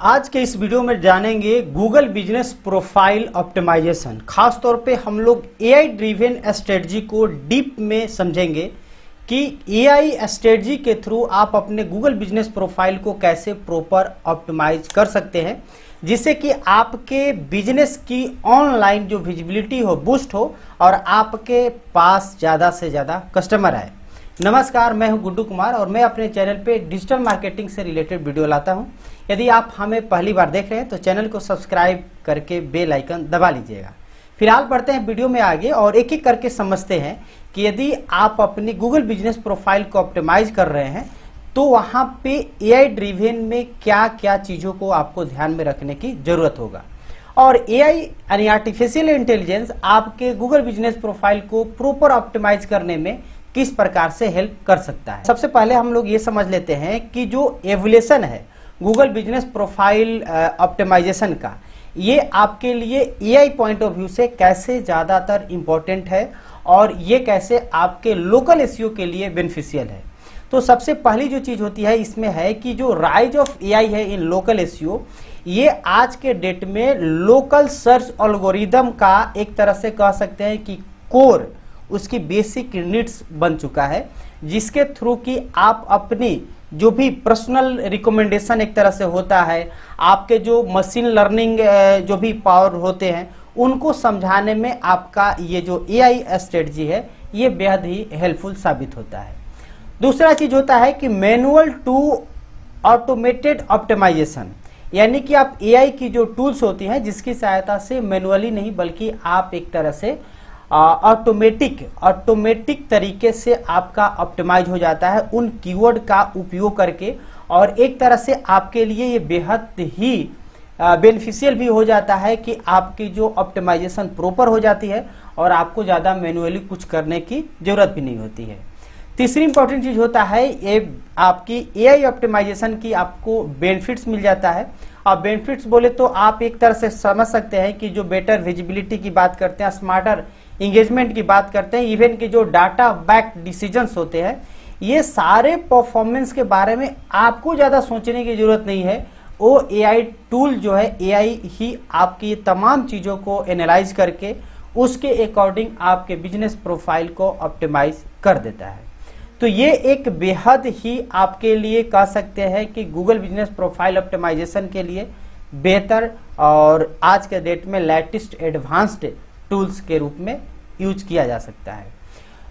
आज के इस वीडियो में जानेंगे गूगल बिजनेस प्रोफाइल ऑप्टिमाइजेशन। खास तौर पे हम लोग एआई ड्रिवन स्ट्रेटजी को डीप में समझेंगे कि एआई स्ट्रेटजी के थ्रू आप अपने गूगल बिजनेस प्रोफाइल को कैसे प्रॉपर ऑप्टिमाइज कर सकते हैं, जिससे कि आपके बिजनेस की ऑनलाइन जो विजिबिलिटी हो बूस्ट हो और आपके पास ज़्यादा से ज़्यादा कस्टमर आए। नमस्कार, मैं हूं गुड्डू कुमार और मैं अपने चैनल पे डिजिटल मार्केटिंग से रिलेटेड वीडियो लाता हूं। यदि आप हमें पहली बार देख रहे हैं तो चैनल को सब्सक्राइब करके बेल आइकन दबा लीजिएगा। फिलहाल बढ़ते हैं वीडियो में आगे और एक एक करके समझते हैं कि यदि आप अपनी गूगल बिजनेस प्रोफाइल को ऑप्टिमाइज कर रहे हैं तो वहाँ पे एआई ड्रिवन में क्या क्या चीज़ों को आपको ध्यान में रखने की जरूरत होगा और एआई यानी आर्टिफिशियल इंटेलिजेंस आपके गूगल बिजनेस प्रोफाइल को प्रॉपर ऑप्टिमाइज करने में किस प्रकार से हेल्प कर सकता है। सबसे पहले हम लोग ये समझ लेते हैं कि जो एवोल्यूशन है गूगल बिजनेस प्रोफाइल ऑप्टिमाइजेशन का, ये आपके लिए एआई पॉइंट ऑफ व्यू से कैसे ज़्यादातर इम्पोर्टेंट है और ये कैसे आपके लोकल एसईओ के लिए बेनिफिशियल है। तो सबसे पहली जो चीज़ होती है इसमें है कि जो राइज ऑफ एआई है इन लोकल एसईओ, ये आज के डेट में लोकल सर्च एल्गोरिदम का एक तरह से कह सकते हैं कि कोर, उसकी बेसिक नीड्स बन चुका है, जिसके थ्रू कि आप अपनी जो भी पर्सनल रिकमेंडेशन एक तरह से होता है, आपके जो मशीन लर्निंग जो भी पावर होते हैं उनको समझाने में आपका ये जो एआई स्ट्रेटजी है ये बेहद ही हेल्पफुल साबित होता है। दूसरा चीज होता है कि मैनुअल टू ऑटोमेटेड ऑप्टिमाइजेशन, यानी कि आप एआई की जो टूल्स होती हैं जिसकी सहायता से मैनुअली नहीं बल्कि आप एक तरह से ऑटोमेटिक तरीके से आपका ऑप्टिमाइज हो जाता है उन कीवर्ड का उपयोग करके, और एक तरह से आपके लिए ये बेहद ही बेनिफिशियल भी हो जाता है कि आपकी जो ऑप्टिमाइजेशन प्रॉपर हो जाती है और आपको ज़्यादा मैनुअली कुछ करने की ज़रूरत भी नहीं होती है। तीसरी इंपॉर्टेंट चीज़ होता है ये आपकी एआई ऑप्टिमाइजेशन की आपको बेनिफिट्स मिल जाता है। अब बेनिफिट्स बोले तो आप एक तरह से समझ सकते हैं कि जो बेटर विजिबिलिटी की बात करते हैं, स्मार्टर इंगेजमेंट की बात करते हैं, इवन कि जो डाटा बैक डिसीजंस होते हैं, ये सारे परफॉर्मेंस के बारे में आपको ज़्यादा सोचने की जरूरत नहीं है। वो एआई टूल जो है, एआई ही आपकी तमाम चीज़ों को एनालाइज करके उसके अकॉर्डिंग आपके बिजनेस प्रोफाइल को ऑप्टिमाइज कर देता है। तो ये एक बेहद ही आपके लिए कह सकते हैं कि गूगल बिजनेस प्रोफाइल ऑप्टिमाइजेशन के लिए बेहतर और आज के डेट में लेटेस्ट एडवांस्ड टूल्स के रूप में यूज किया जा सकता है।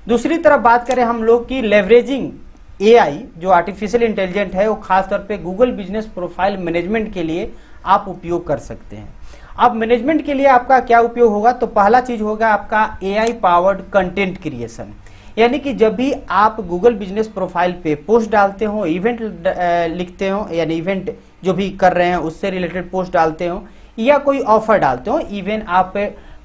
दूसरी तरफ बात करें हम लोग की लेवरेजिंग एआई जो आर्टिफिशियल इंटेलिजेंट है, वो खास तौर पे गूगल बिजनेस प्रोफाइल मैनेजमेंट के लिए आप उपयोग कर सकते हैं। अब मैनेजमेंट के लिए आपका क्या उपयोग होगा, तो पहला चीज होगा आपका एआई पावर्ड कंटेंट क्रिएशन, यानी कि जब भी आप गूगल बिजनेस प्रोफाइल पे पोस्ट डालते हो, इवेंट लिखते हो, यानी इवेंट जो भी कर रहे हैं उससे रिलेटेड पोस्ट डालते हो या कोई ऑफर डालते हो, इवन आप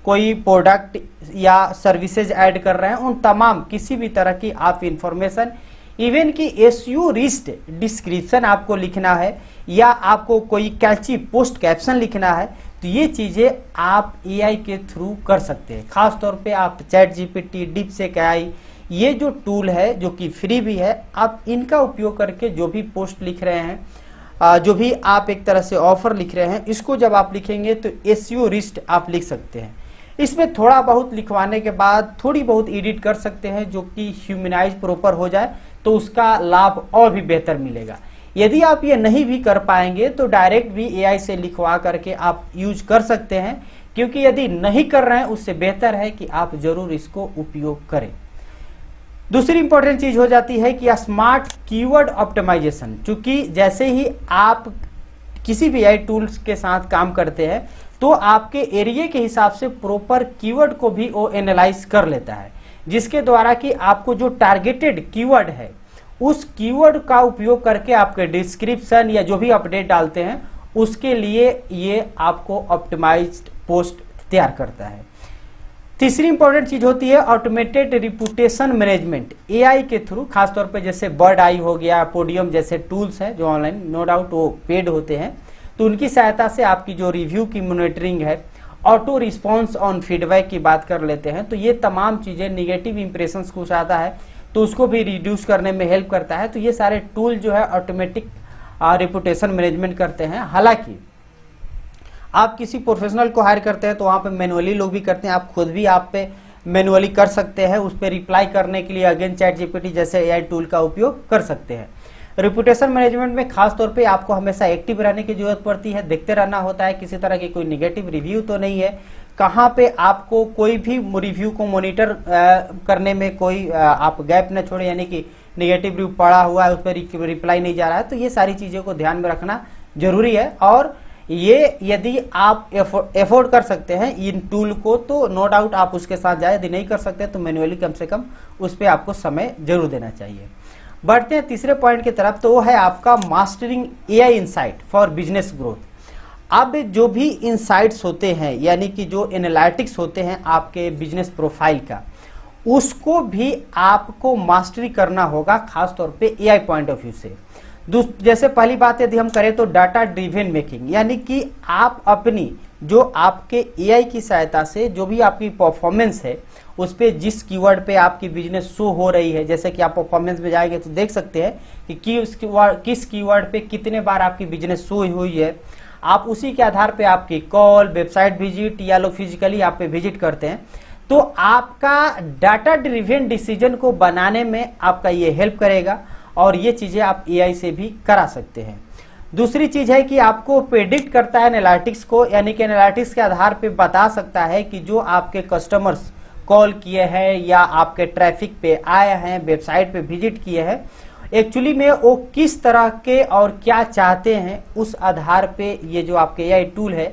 कोई प्रोडक्ट या सर्विसेज ऐड कर रहे हैं, उन तमाम किसी भी तरह की आप इंफॉर्मेशन, इवन की एसईओ रिस्ट डिस्क्रिप्शन आपको लिखना है या आपको कोई कैची पोस्ट कैप्शन लिखना है, तो ये चीज़ें आप एआई के थ्रू कर सकते हैं। खास तौर पे आप चैट जीपीटी, डीपसीक एआई, ये जो टूल है जो कि फ्री भी है, आप इनका उपयोग करके जो भी पोस्ट लिख रहे हैं, जो भी आप एक तरह से ऑफर लिख रहे हैं, इसको जब आप लिखेंगे तो एसईओ रिस्ट आप लिख सकते हैं। इसमें थोड़ा बहुत लिखवाने के बाद थोड़ी बहुत एडिट कर सकते हैं जो कि ह्यूमनाइज प्रॉपर हो जाए, तो उसका लाभ और भी बेहतर मिलेगा। यदि आप ये नहीं भी कर पाएंगे तो डायरेक्ट भी एआई से लिखवा करके आप यूज कर सकते हैं, क्योंकि यदि नहीं कर रहे हैं उससे बेहतर है कि आप जरूर इसको उपयोग करें। दूसरी इंपॉर्टेंट चीज हो जाती है कि स्मार्ट कीवर्ड ऑप्टिमाइजेशन, क्योंकि जैसे ही आप किसी भी एआई टूल्स के साथ काम करते हैं तो आपके एरिया के हिसाब से प्रॉपर कीवर्ड को भी वो एनालाइज कर लेता है, जिसके द्वारा कि आपको जो टारगेटेड कीवर्ड है उस कीवर्ड का उपयोग करके आपके डिस्क्रिप्शन या जो भी अपडेट डालते हैं उसके लिए ये आपको ऑप्टिमाइज्ड पोस्ट तैयार करता है। तीसरी इंपॉर्टेंट चीज होती है ऑटोमेटेड रिपुटेशन मैनेजमेंट एआई के थ्रू, खासतौर पे जैसे बर्ड आई हो गया, पोडियम जैसे टूल्स हैं जो ऑनलाइन नो डाउट वो पेड होते हैं, तो उनकी सहायता से आपकी जो रिव्यू की मॉनिटरिंग है, ऑटो रिस्पॉन्स ऑन फीडबैक की बात कर लेते हैं, तो ये तमाम चीज़ें निगेटिव इंप्रेशंस कुछ आता है तो उसको भी रिड्यूस करने में हेल्प करता है। तो ये सारे टूल जो है ऑटोमेटिक रेपुटेशन मैनेजमेंट करते हैं। हालांकि आप किसी प्रोफेशनल को हायर करते हैं तो वहाँ पे मैनुअली लोग भी करते हैं, आप खुद भी आप पे मैनुअली कर सकते हैं। उस पर रिप्लाई करने के लिए अगेन चैट जीपीटी जैसे एआई टूल का उपयोग कर सकते हैं। रेपुटेशन मैनेजमेंट में खास तौर पे आपको हमेशा एक्टिव रहने की जरूरत पड़ती है, देखते रहना होता है किसी तरह की कोई निगेटिव रिव्यू तो नहीं है, कहाँ पे आपको कोई भी रिव्यू को मॉनिटर करने में कोई आप गैप न छोड़े, यानी कि निगेटिव रिव्यू पड़ा हुआ है उस पर रिप्लाई नहीं जा रहा है। तो ये सारी चीज़ों को ध्यान में रखना जरूरी है, और ये यदि आप एफोर्ड कर सकते हैं इन टूल को तो नो डाउट आप उसके साथ जाए, यदि नहीं कर सकते तो मैन्युअली कम से कम उस पर आपको समय जरूर देना चाहिए। बढ़ते हैं तीसरे पॉइंट की तरफ, तो वो है आपका mastering AI insight for business growth. अब जो भी इनसाइट्स होते हैं, यानी कि जो एनालिटिक्स होते हैं आपके बिजनेस प्रोफाइल का, उसको भी आपको मास्टरी करना होगा, खास तौर पे एआई पॉइंट ऑफ व्यू से। जैसे पहली बात यदि हम करें तो डाटा ड्रिवन मेकिंग, यानी कि आप अपनी जो आपके एआई की सहायता से जो भी आपकी परफॉर्मेंस है उस पे जिस कीवर्ड पे आपकी बिजनेस शो हो रही है, जैसे कि आप परफॉर्मेंस में जाएंगे तो देख सकते हैं कि किस कीवर्ड पे कितने बार आपकी बिजनेस शो हुई है, आप उसी के आधार पे आपकी कॉल, वेबसाइट विजिट या लोग फिजिकली आप पे विजिट करते हैं, तो आपका डाटा ड्रिवन डिसीजन को बनाने में आपका ये हेल्प करेगा, और ये चीजें आप एआई से भी करा सकते हैं। दूसरी चीज है कि आपको प्रेडिक्ट करता है एनालिटिक्स को, यानी कि एनालिटिक्स के आधार पे बता सकता है कि जो आपके कस्टमर्स कॉल किए हैं या आपके ट्रैफिक पे आए हैं, वेबसाइट पे विजिट किए हैं, एक्चुअली में वो किस तरह के और क्या चाहते हैं, उस आधार पे ये जो आपके एआई टूल है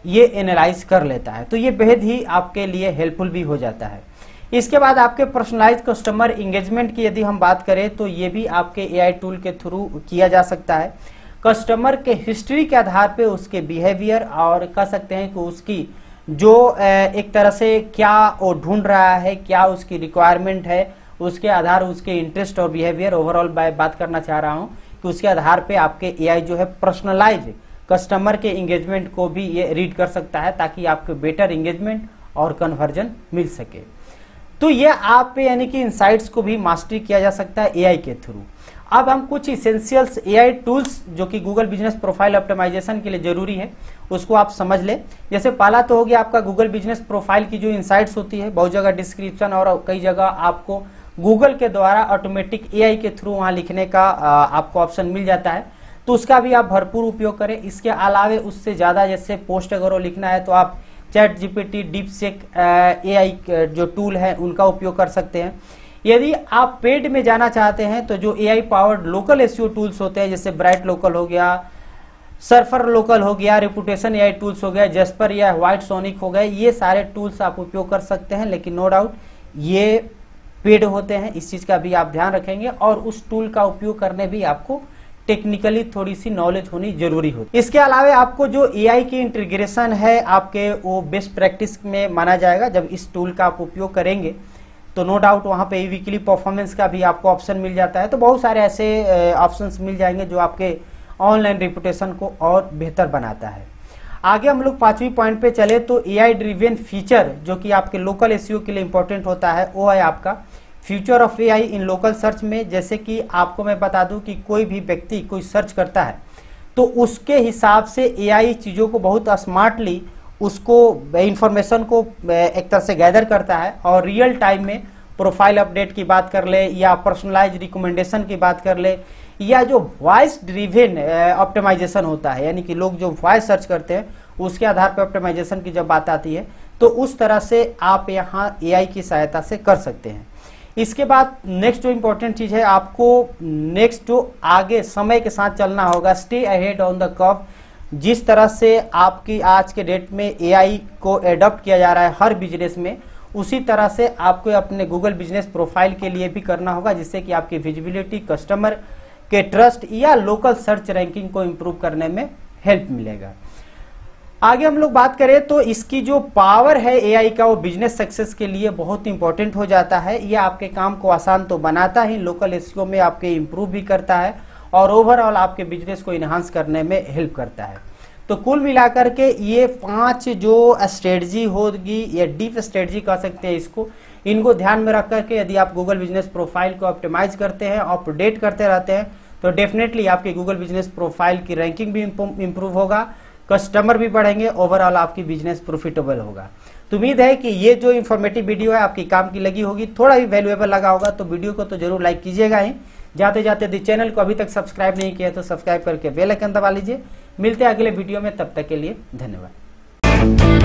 ये एनालाइज कर लेता है। तो ये बेहद ही आपके लिए हेल्पफुल भी हो जाता है। इसके बाद आपके पर्सनलाइज कस्टमर इंगेजमेंट की यदि हम बात करें तो ये भी आपके एआई टूल के थ्रू किया जा सकता है। कस्टमर के हिस्ट्री के आधार पे उसके बिहेवियर और कह सकते हैं कि उसकी जो एक तरह से क्या वो ढूंढ रहा है, क्या उसकी रिक्वायरमेंट है, उसके आधार उसके इंटरेस्ट और बिहेवियर ओवरऑल बात करना चाह रहा हूँ कि उसके आधार पे आपके एआई जो है पर्सनलाइज कस्टमर के इंगेजमेंट को भी ये रीड कर सकता है, ताकि आपको बेटर इंगेजमेंट और कन्वर्जन मिल सके। तो ये आप पे यानी कि इनसाइट्स को भी मास्टरी किया जा सकता है एआई के थ्रू। अब हम कुछ इसेंशियल्स एआई टूल्स जो कि गूगल बिजनेस प्रोफाइल ऑप्टिमाइजेशन के लिए जरूरी है उसको आप समझ लें। जैसे पहला तो हो गया आपका गूगल बिजनेस प्रोफाइल की जो इनसाइट्स होती है, बहुत जगह डिस्क्रिप्शन और कई जगह आपको गूगल के द्वारा ऑटोमेटिक एआई के थ्रू वहाँ लिखने का आपको ऑप्शन मिल जाता है, तो उसका भी आप भरपूर उपयोग करें। इसके अलावे उससे ज़्यादा जैसे पोस्ट अगर वो लिखना है तो आप चैट जीपीटी, डीपसीक एआई जो टूल है उनका उपयोग कर सकते हैं। यदि आप पेड में जाना चाहते हैं तो जो AI powered local SEO tools होते हैं, जैसे ब्राइट लोकल हो गया, सर्फर लोकल हो गया, रेपुटेशन एआई टूल्स हो गया, जस्पर या व्हाइट सोनिक हो गए, ये सारे टूल्स आप उपयोग कर सकते हैं, लेकिन नो डाउट ये पेड होते हैं, इस चीज़ का भी आप ध्यान रखेंगे। और उस टूल का उपयोग करने भी आपको टेक्निकली थोड़ी सी नॉलेज होनी जरूरी होती है। इसके अलावा आपको जो एआई की इंटीग्रेशन है आपके वो बेस्ट प्रैक्टिस में माना जाएगा। जब इस टूल का आप उपयोग करेंगे तो नो डाउट वहाँ पे वीकली परफॉर्मेंस का भी आपको ऑप्शन मिल जाता है। तो बहुत सारे ऐसे ऑप्शंस मिल जाएंगे जो आपके ऑनलाइन रेपुटेशन को और बेहतर बनाता है। आगे हम लोग 5वीं पॉइंट पे चले तो एआई ड्रिवन फीचर जो कि आपके लोकल एसईओ के लिए इंपॉर्टेंट होता है, वो है आपका future of AI in local search में। जैसे कि आपको मैं बता दूं कि कोई भी व्यक्ति कोई सर्च करता है तो उसके हिसाब से एआई चीज़ों को बहुत स्मार्टली उसको इंफॉर्मेशन को एक तरह से गैदर करता है और रियल टाइम में प्रोफाइल अपडेट की बात कर ले या पर्सनलाइज रिकमेंडेशन की बात कर ले या जो वॉइस ड्रिवन ऑप्टिमाइजेशन होता है, यानी कि लोग जो वॉइस सर्च करते हैं उसके आधार पर ऑप्टिमाइजेशन की जब बात आती है तो उस तरह से आप यहाँ एआई की सहायता से कर सकते हैं। इसके बाद नेक्स्ट जो इंपॉर्टेंट चीज है, आपको नेक्स्ट जो आगे समय के साथ चलना होगा, stay ahead on the curve. जिस तरह से आपकी आज के डेट में एआई को एडॉप्ट किया जा रहा है हर बिजनेस में, उसी तरह से आपको अपने गूगल बिजनेस प्रोफाइल के लिए भी करना होगा, जिससे कि आपकी विजिबिलिटी, कस्टमर के ट्रस्ट या लोकल सर्च रैंकिंग को इम्प्रूव करने में हेल्प मिलेगा। आगे हम लोग बात करें तो इसकी जो पावर है एआई का वो बिजनेस सक्सेस के लिए बहुत इंपॉर्टेंट हो जाता है। ये आपके काम को आसान तो बनाता ही, लोकल एसईओ में आपके इम्प्रूव भी करता है और ओवरऑल आपके बिजनेस को इन्हांस करने में हेल्प करता है। तो कुल मिलाकर के ये 5 जो स्ट्रेटजी होगी या डीप स्ट्रेटजी कह सकते हैं इसको, इनको ध्यान में रख करके यदि आप गूगल बिजनेस प्रोफाइल को ऑप्टिमाइज करते हैं, अपडेट करते रहते हैं, तो डेफिनेटली आपके गूगल बिजनेस प्रोफाइल की रैंकिंग भी इंप्रूव होगा, कस्टमर भी बढ़ेंगे, ओवरऑल आपकी बिजनेस प्रॉफिटेबल होगा। तो उम्मीद है कि ये जो इन्फॉर्मेटिव वीडियो है आपकी काम की लगी होगी, थोड़ा भी वैल्यूएबल लगा होगा तो वीडियो को तो जरूर लाइक कीजिएगा ही। जाते जाते यदि चैनल को अभी तक सब्सक्राइब नहीं किया तो सब्सक्राइब करके बेल आइकन दबा लीजिए। मिलते हैं अगले वीडियो में, तब तक के लिए धन्यवाद।